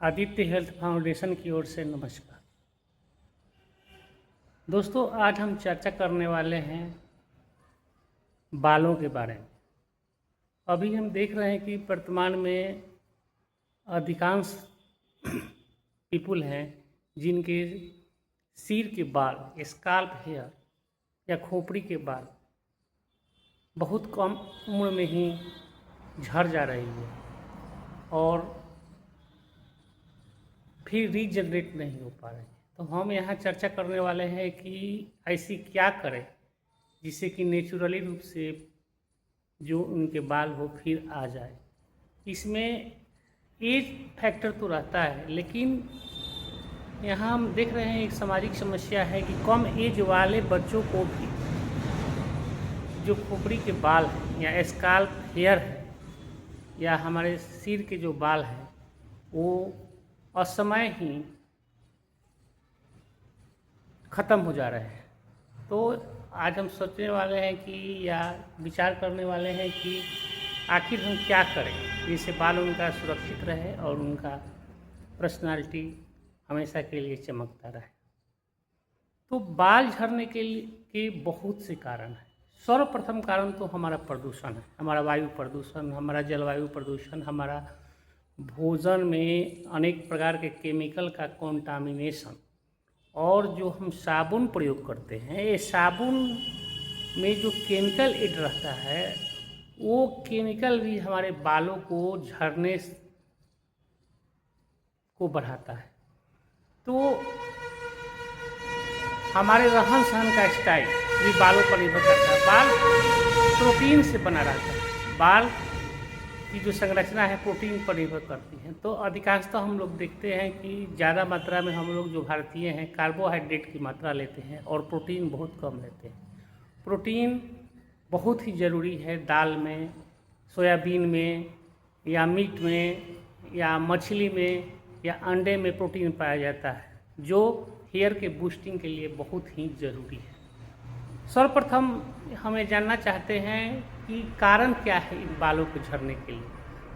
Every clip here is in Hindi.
आदित्य हेल्थ फाउंडेशन की ओर से नमस्कार। दोस्तों, आज हम चर्चा करने वाले हैं बालों के बारे में। अभी हम देख रहे हैं कि वर्तमान में अधिकांश पीपुल हैं जिनके सिर के बाल, स्काल्प हेयर या खोपड़ी के बाल बहुत कम उम्र में ही झड़ जा रही है और फिर रीजनरेट नहीं हो पा रहे हैं। तो हम यहाँ चर्चा करने वाले हैं कि ऐसी क्या करें जिससे कि नेचुरली रूप से जो उनके बाल हो फिर आ जाए। इसमें एज फैक्टर तो रहता है, लेकिन यहाँ हम देख रहे हैं एक सामाजिक समस्या है कि कम एज वाले बच्चों को भी जो खोपड़ी के बाल हैं या स्काल्प हेयर है या हमारे सिर के जो बाल हैं वो असमय ही ख़त्म हो जा रहे हैं। तो आज हम सोचने वाले हैं कि या विचार करने वाले हैं कि आखिर हम क्या करें जिससे बाल उनका सुरक्षित रहे और उनका पर्सनालिटी हमेशा के लिए चमकता रहे। तो बाल झड़ने के बहुत से कारण हैं। सर्वप्रथम कारण तो हमारा प्रदूषण है, हमारा वायु प्रदूषण, हमारा जलवायु प्रदूषण, हमारा भोजन में अनेक प्रकार के केमिकल का कॉन्टामिनेशन, और जो हम साबुन प्रयोग करते हैं, ये साबुन में जो केमिकल ऐड रहता है वो केमिकल भी हमारे बालों को झड़ने को बढ़ाता है। तो हमारे रहन सहन का स्टाइल भी बालों पर निर्भर करता है। बाल प्रोटीन से बना रहता है, बाल की जो संरचना है प्रोटीन पर निर्भर करती है। तो अधिकांशतः हम लोग देखते हैं कि ज़्यादा मात्रा में हम लोग जो भारतीय हैं कार्बोहाइड्रेट की मात्रा लेते हैं और प्रोटीन बहुत कम लेते हैं। प्रोटीन बहुत ही ज़रूरी है दाल में, सोयाबीन में या मीट में या मछली में या अंडे में प्रोटीन पाया जाता है, जो हेयर के बूस्टिंग के लिए बहुत ही ज़रूरी है। सर्वप्रथम हमें जानना चाहते हैं कि कारण क्या है इन बालों के झड़ने के लिए।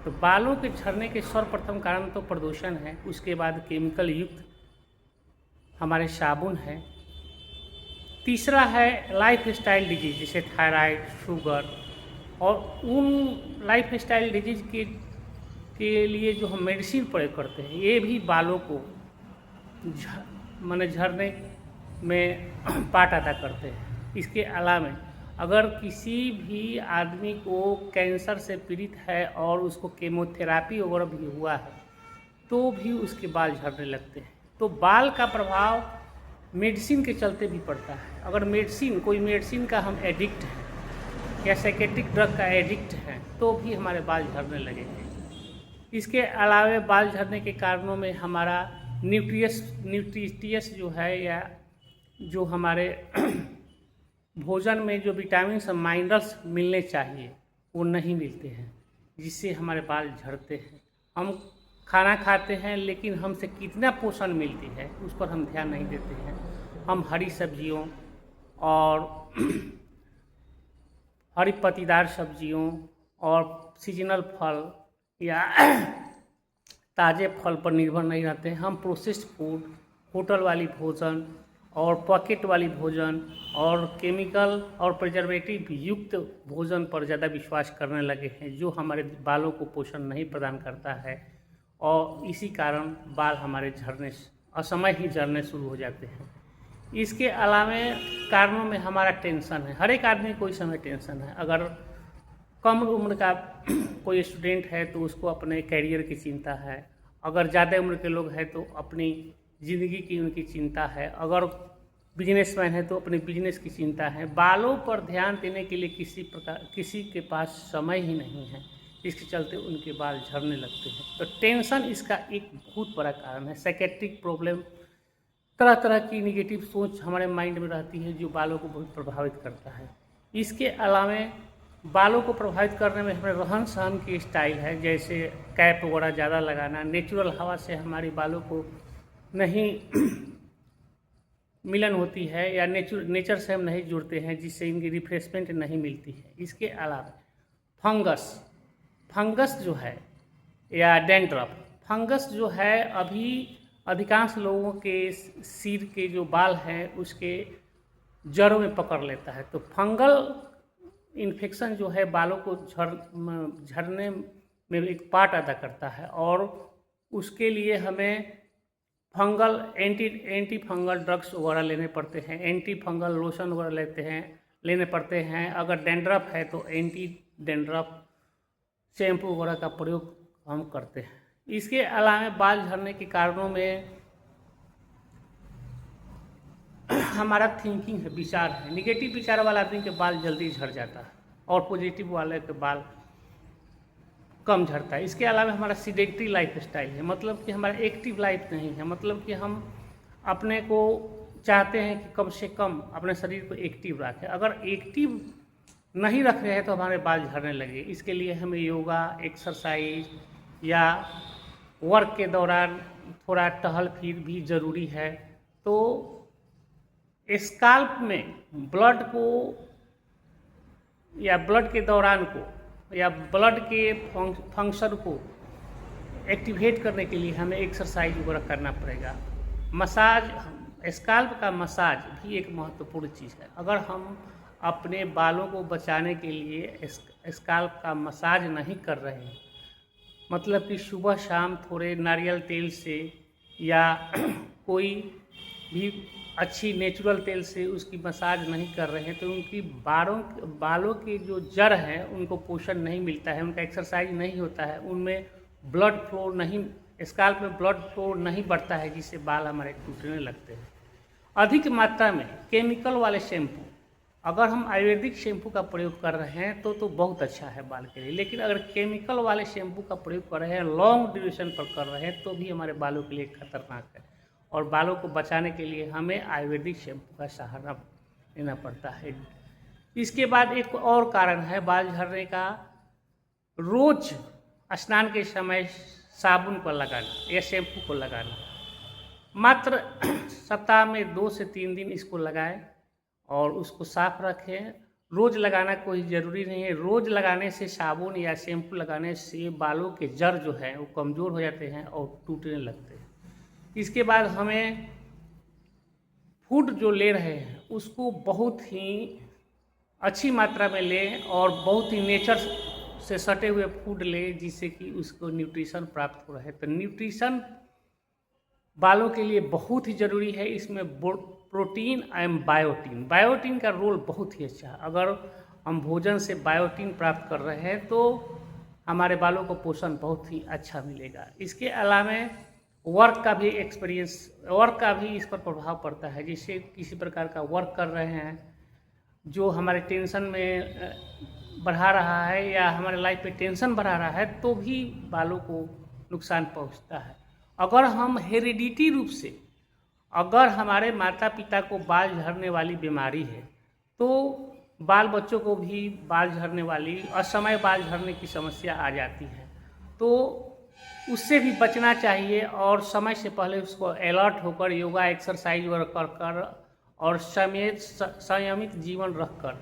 तो बालों के झड़ने के सर्वप्रथम कारण तो प्रदूषण है, उसके बाद केमिकल युक्त हमारे साबुन है, तीसरा है लाइफ स्टाइल डिजीज जैसे थायराइड, शुगर, और उन लाइफ स्टाइल डिजीज के लिए जो हम मेडिसिन प्रयोग करते हैं ये भी बालों को झड़ने में पार्ट अदा करते हैं। इसके अलावा अगर किसी भी आदमी को कैंसर से पीड़ित है और उसको केमोथेरापी वगैरह भी हुआ है तो भी उसके बाल झड़ने लगते हैं। तो बाल का प्रभाव मेडिसिन के चलते भी पड़ता है। अगर कोई मेडिसिन का हम एडिक्ट हैं या साइकेट्रिक ड्रग का एडिक्ट हैं तो भी हमारे बाल झड़ने लगेंगे। इसके अलावा बाल झड़ने के कारणों में हमारा न्यूट्रिटियस जो है या जो हमारे भोजन में जो विटामिन और मिनरल्स मिलने चाहिए वो नहीं मिलते हैं, जिससे हमारे बाल झड़ते हैं। हम खाना खाते हैं लेकिन हमसे कितना पोषण मिलती है उस पर हम ध्यान नहीं देते हैं। हम हरी सब्जियों और हरी पत्तीदार सब्जियों और सीजनल फल या ताज़े फल पर निर्भर नहीं रहते हैं। हम प्रोसेस्ड फूड, होटल वाली भोजन और पॉकेट वाली भोजन और केमिकल और प्रिजर्वेटिव युक्त भोजन पर ज़्यादा विश्वास करने लगे हैं, जो हमारे बालों को पोषण नहीं प्रदान करता है, और इसी कारण बाल हमारे असमय ही झड़ने शुरू हो जाते हैं। इसके अलावा कारणों में हमारा टेंशन है। हर एक आदमी को इस समय टेंशन है। अगर कम उम्र का कोई स्टूडेंट है तो उसको अपने कैरियर की चिंता है, अगर ज़्यादा उम्र के लोग हैं तो अपनी ज़िंदगी की उनकी चिंता है, अगर बिजनेसमैन है तो अपने बिजनेस की चिंता है। बालों पर ध्यान देने के लिए किसी के पास समय ही नहीं है, इसके चलते उनके बाल झड़ने लगते हैं। तो टेंशन इसका एक बहुत बड़ा कारण है। साइकेट्रिक प्रॉब्लम, तरह तरह की निगेटिव सोच हमारे माइंड में रहती है जो बालों को बहुत प्रभावित करता है। इसके अलावा बालों को प्रभावित करने में हमारे रहन सहन की स्टाइल है, जैसे कैप वगैरह ज़्यादा लगाना, नेचुरल हवा से हमारे बालों को नहीं मिलन होती है या नेचर से हम नहीं जुड़ते हैं, जिससे इनकी रिफ्रेशमेंट नहीं मिलती है। इसके अलावा फंगस जो है या डेंड्रफ, फंगस जो है अभी अधिकांश लोगों के सिर के जो बाल हैं उसके जड़ों में पकड़ लेता है। तो फंगल इन्फेक्शन जो है बालों को झड़ने में एक पार्ट अदा करता है, और उसके लिए हमें फंगल एंटी फंगल ड्रग्स वगैरह लेने पड़ते हैं, एंटी फंगल लोशन वगैरह लेने पड़ते हैं। अगर डैंड्रफ है तो एंटी डैंड्रफ शैम्पू वगैरह का प्रयोग हम करते हैं। इसके अलावा बाल झड़ने के कारणों में हमारा थिंकिंग है, विचार है। निगेटिव विचार वाला आदमी के बाल जल्दी झड़ जाता है और पॉजिटिव वाले के बाल कम झड़ता है। इसके अलावा हमारा सीडेंटरी लाइफ स्टाइल है, मतलब कि हमारा एक्टिव लाइफ नहीं है, मतलब कि हम अपने को चाहते हैं कि कम से कम अपने शरीर को एक्टिव रखें। अगर एक्टिव नहीं रख रहे हैं तो हमारे बाल झड़ने लगे। इसके लिए हमें योगा, एक्सरसाइज या वर्क के दौरान थोड़ा टहल फिर भी ज़रूरी है। तो स्काल्प में ब्लड को या ब्लड के दौरान को या ब्लड के फंक्शन को एक्टिवेट करने के लिए हमें एक्सरसाइज वगैरह करना पड़ेगा। मसाज, स्काल्प का मसाज भी एक महत्वपूर्ण चीज़ है। अगर हम अपने बालों को बचाने के लिए स्काल्प का मसाज नहीं कर रहे हैं, मतलब कि सुबह शाम थोड़े नारियल तेल से या कोई भी अच्छी नेचुरल तेल से उसकी मसाज नहीं कर रहे हैं, तो उनकी बालों के जो जड़ हैं उनको पोषण नहीं मिलता है, उनका एक्सरसाइज नहीं होता है, उनमें ब्लड फ्लो नहीं, स्काल्प में ब्लड फ्लो नहीं बढ़ता है, जिससे बाल हमारे टूटने लगते हैं। अधिक मात्रा में केमिकल वाले शैम्पू, अगर हम आयुर्वेदिक शैम्पू का प्रयोग कर रहे हैं तो बहुत अच्छा है बाल के लिए, लेकिन अगर केमिकल वाले शैम्पू का प्रयोग कर रहे हैं, लॉन्ग ड्यूरेशन पर कर रहे हैं, तो भी हमारे बालों के लिए खतरनाक है। और बालों को बचाने के लिए हमें आयुर्वेदिक शैम्पू का सहारा लेना पड़ता है। इसके बाद एक और कारण है बाल झड़ने का, रोज स्नान के समय साबुन को लगाना या शैम्पू को लगाना। मात्र सप्ताह में 2 से 3 दिन इसको लगाएं और उसको साफ रखें। रोज़ लगाना कोई ज़रूरी नहीं है। रोज़ लगाने से, साबुन या शैम्पू लगाने से बालों के जड़ जो है वो कमज़ोर हो जाते हैं और टूटने लगते हैं। इसके बाद हमें फूड जो ले रहे हैं उसको बहुत ही अच्छी मात्रा में लें और बहुत ही नेचर से सटे हुए फूड लें, जिससे कि उसको न्यूट्रिशन प्राप्त हो रहे। तो न्यूट्रिशन बालों के लिए बहुत ही ज़रूरी है। इसमें प्रोटीन एवं बायोटीन का रोल बहुत ही अच्छा है। अगर हम भोजन से बायोटीन प्राप्त कर रहे हैं तो हमारे बालों को पोषण बहुत ही अच्छा मिलेगा। इसके अलावा वर्क का भी इस पर प्रभाव पड़ता है। जिससे किसी प्रकार का वर्क कर रहे हैं जो हमारे टेंशन में बढ़ा रहा है या हमारे लाइफ पे टेंशन बढ़ा रहा है, तो भी बालों को नुकसान पहुंचता है। अगर हम हेरिडिटी रूप से, अगर हमारे माता पिता को बाल झड़ने वाली बीमारी है तो बाल बच्चों को भी बाल झड़ने वाली, असमय बाल झड़ने की समस्या आ जाती है। तो उससे भी बचना चाहिए और समय से पहले उसको अलर्ट होकर योगा, एक्सरसाइज कर और संयमित जीवन रखकर,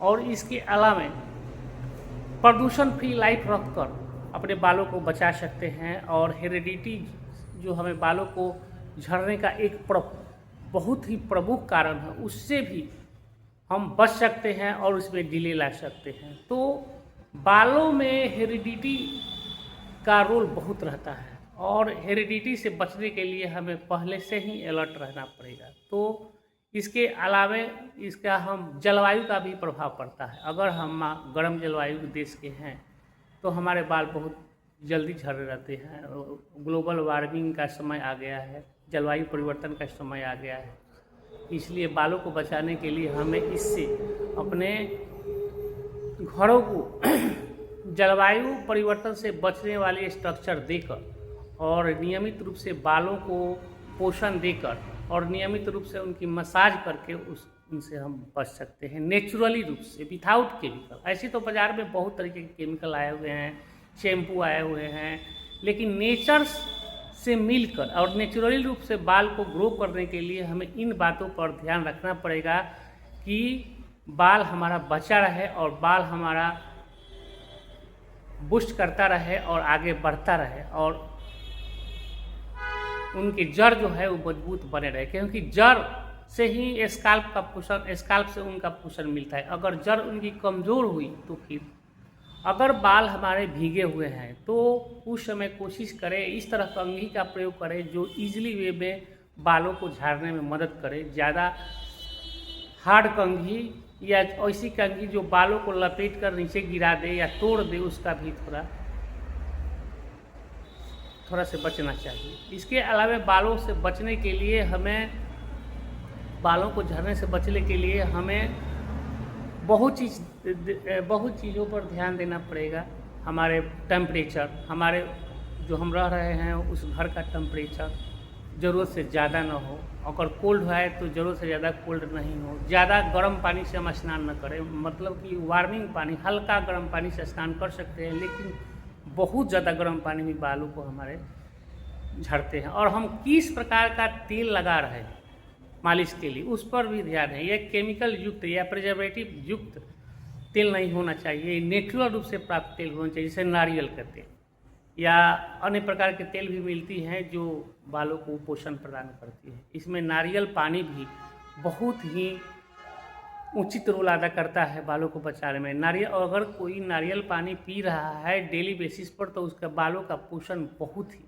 और इसके अलावा प्रदूषण फ्री लाइफ रखकर अपने बालों को बचा सकते हैं। और हेरिडिटी जो हमें बालों को झड़ने का एक बहुत ही प्रमुख कारण है, उससे भी हम बच सकते हैं और उसमें डिले ला सकते हैं। तो बालों में हेरिडिटी का रोल बहुत रहता है और हेरिडिटी से बचने के लिए हमें पहले से ही अलर्ट रहना पड़ेगा। तो इसके अलावा इसका हम जलवायु का भी प्रभाव पड़ता है। अगर हम गर्म जलवायु देश के हैं तो हमारे बाल बहुत जल्दी झड़ रहते हैं। ग्लोबल वार्मिंग का समय आ गया है, जलवायु परिवर्तन का समय आ गया है, इसलिए बालों को बचाने के लिए हमें इससे अपने घरों को जलवायु परिवर्तन से बचने वाले स्ट्रक्चर देकर और नियमित रूप से बालों को पोषण देकर और नियमित रूप से उनकी मसाज करके उनसे हम बच सकते हैं नेचुरली रूप से, विदाउट केमिकल। ऐसे तो बाज़ार में बहुत तरीके के केमिकल आए हुए हैं, शैम्पू आए हुए हैं, लेकिन नेचर से मिलकर और नेचुरली रूप से बाल को ग्रो करने के लिए हमें इन बातों पर ध्यान रखना पड़ेगा कि बाल हमारा बचा रहे और बाल हमारा बूस्ट करता रहे और आगे बढ़ता रहे और उनकी जड़ जो है वो मजबूत बने रहे, क्योंकि जड़ से ही स्काल्प का पोषण, स्काल्प से उनका पोषण मिलता है। अगर जड़ उनकी कमज़ोर हुई तो फिर अगर बाल हमारे भीगे हुए हैं तो उस समय कोशिश करें इस तरह कंघी का प्रयोग करें जो इजीली वे में बालों को झाड़ने में मदद करे। ज़्यादा हार्ड कंघी या ऐसी कंघी जो बालों को लपेट कर नीचे गिरा दे या तोड़ दे, उसका भी थोड़ा से बचना चाहिए। इसके अलावा बालों से बचने के लिए हमें, बालों को झड़ने से बचने के लिए हमें बहुत चीज़ों पर ध्यान देना पड़ेगा। हमारे टेम्परेचर, हमारे जो हम रह रहे हैं उस घर का टेम्परेचर ज़रूरत से ज़्यादा ना हो। अगर कोल्ड है तो ज़रूरत से ज़्यादा कोल्ड नहीं हो। ज़्यादा गर्म पानी से हम स्नान न करें, मतलब कि वार्मिंग पानी, हल्का गर्म पानी से स्नान कर सकते हैं, लेकिन बहुत ज़्यादा गर्म पानी में बालों को हमारे झड़ते हैं। और हम किस प्रकार का तेल लगा रहे हैं मालिश के लिए, उस पर भी ध्यान है। यह केमिकल युक्त या प्रिजर्वेटिव युक्त तेल नहीं होना चाहिए, नेचुरल रूप से प्राप्त तेल होना चाहिए, जैसे नारियल का तेल या अन्य प्रकार के तेल भी मिलती हैं जो बालों को पोषण प्रदान करती है। इसमें नारियल पानी भी बहुत ही उचित रोल अदा करता है बालों को बचाने में। नारियल, अगर कोई नारियल पानी पी रहा है डेली बेसिस पर तो उसका बालों का पोषण बहुत ही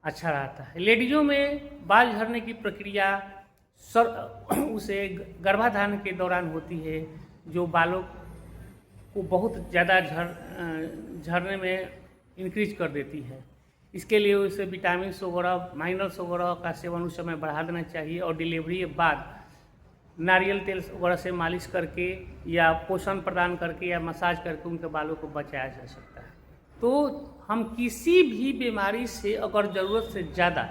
अच्छा रहता है। लेडीज़ों में बाल झड़ने की प्रक्रिया उसे गर्भाधान के दौरान होती है, जो बालों को बहुत ज़्यादा झड़ने में इंक्रीज कर देती है। इसके लिए उसे विटामिन वगैरह, माइनरल्स वगैरह का सेवन उस समय बढ़ा देना चाहिए और डिलीवरी के बाद नारियल तेल वगैरह से मालिश करके या पोषण प्रदान करके या मसाज करके उनके बालों को बचाया जा सकता है। तो हम किसी भी बीमारी से अगर ज़रूरत से ज़्यादा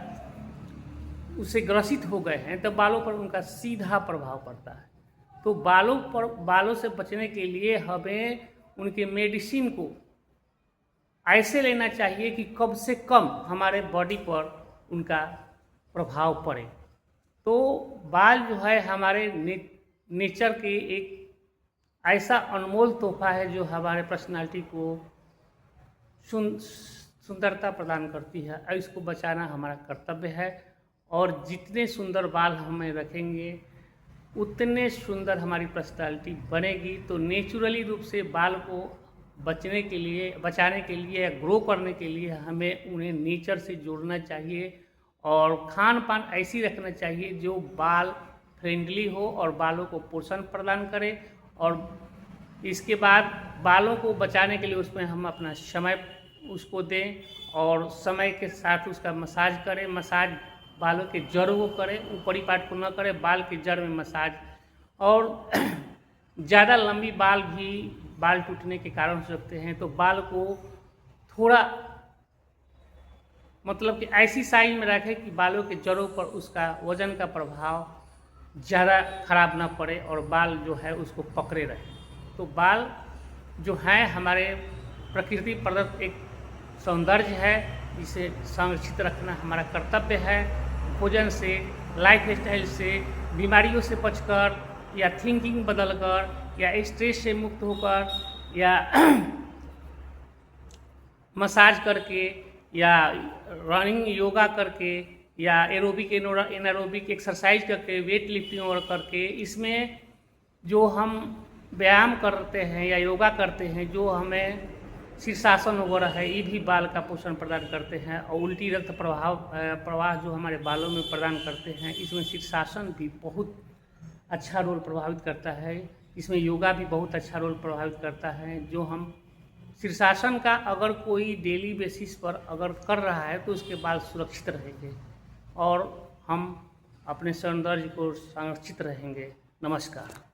उससे ग्रसित हो गए हैं तो बालों पर उनका सीधा प्रभाव पड़ता है। तो बालों से बचने के लिए हमें उनके मेडिसिन को ऐसे लेना चाहिए कि कम से कम हमारे बॉडी पर उनका प्रभाव पड़े। तो बाल जो है हमारे नेचर के एक ऐसा अनमोल तोहफा है जो हमारे पर्सनालिटी को सुंदरता प्रदान करती है, और इसको बचाना हमारा कर्तव्य है। और जितने सुंदर बाल हमें रखेंगे उतने सुंदर हमारी पर्सनालिटी बनेगी। तो नेचुरली रूप से बाल को बचाने के लिए या ग्रो करने के लिए हमें उन्हें नेचर से जोड़ना चाहिए और खान पान ऐसी रखना चाहिए जो बाल फ्रेंडली हो और बालों को पोषण प्रदान करे। और इसके बाद बालों को बचाने के लिए उसमें हम अपना समय उसको दें और समय के साथ उसका मसाज करें। मसाज बालों के जड़ों को करें, ऊपरी पार्ट को न करें, बाल की जड़ में मसाज। और ज़्यादा लंबी बाल भी बाल टूटने के कारण हो सकते हैं, तो बाल को थोड़ा मतलब कि ऐसी साइज में रखें कि बालों के जड़ों पर उसका वजन का प्रभाव ज़्यादा खराब ना पड़े और बाल जो है उसको पकड़े रहे। तो बाल जो है हमारे प्रकृति प्रदत्त एक सौंदर्य है, इसे संरक्षित रखना हमारा कर्तव्य है। भोजन से, लाइफस्टाइल से, बीमारियों से बचकर या थिंकिंग बदलकर या स्ट्रेस से मुक्त होकर या मसाज करके या रनिंग, योगा करके या एनारोबिक एक्सरसाइज करके, वेट लिफ्टिंग और करके, इसमें जो हम व्यायाम करते हैं या योगा करते हैं, जो हमें शीर्षासन वगैरह है, ये भी बाल का पोषण प्रदान करते हैं। और उल्टी रक्त प्रवाह जो हमारे बालों में प्रदान करते हैं, इसमें शीर्षासन भी बहुत अच्छा रोल प्रभावित करता है। इसमें योगा भी बहुत अच्छा रोल प्रभावित करता है। जो हम शीर्षासन का अगर कोई डेली बेसिस पर अगर कर रहा है तो उसके बाल सुरक्षित रहेंगे और हम अपने सौंदर्य को संरक्षित रहेंगे। नमस्कार।